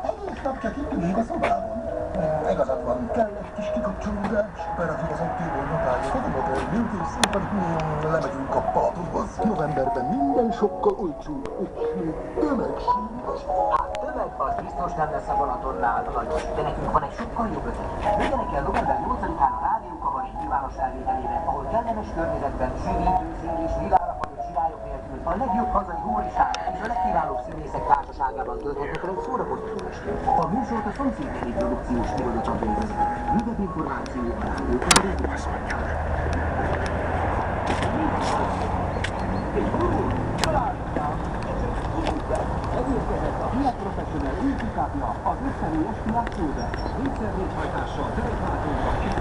Egész nap csak itt ülünk a szobában. Igazad van, kell egy kis kikapcsolódás. Operatív az aktíból notálja. Fotomodelljünk és szépen lemegyünk a Balatonhoz. Novemberben minden sokkal olcsóbb, és még tömegsíros. Hát tömeg az biztos nem lesz a Balatonnál, Lajos, de nekünk van egy sokkal jobb ötlet. Jöjjenek el november 8-án a Rádiókabaré nyilvános felvételébe, ahol kellemes környezetben, sűrítő szín és világra fagyott sirályok nélkül a legjobb hazai humoristák és a legkiválóbb színészek társaságában tölthetnek el egy szórakoztató estét. A műsort a Szomszédhelyi Produkciós Iroda végezi. Bővebb információ a Rádiókabaré. Azt mondják. Elérkezett a Fiat Professional Intikátja az összemélyes Fiat Cruiser. Vízszervészhajtással, terekváltóval és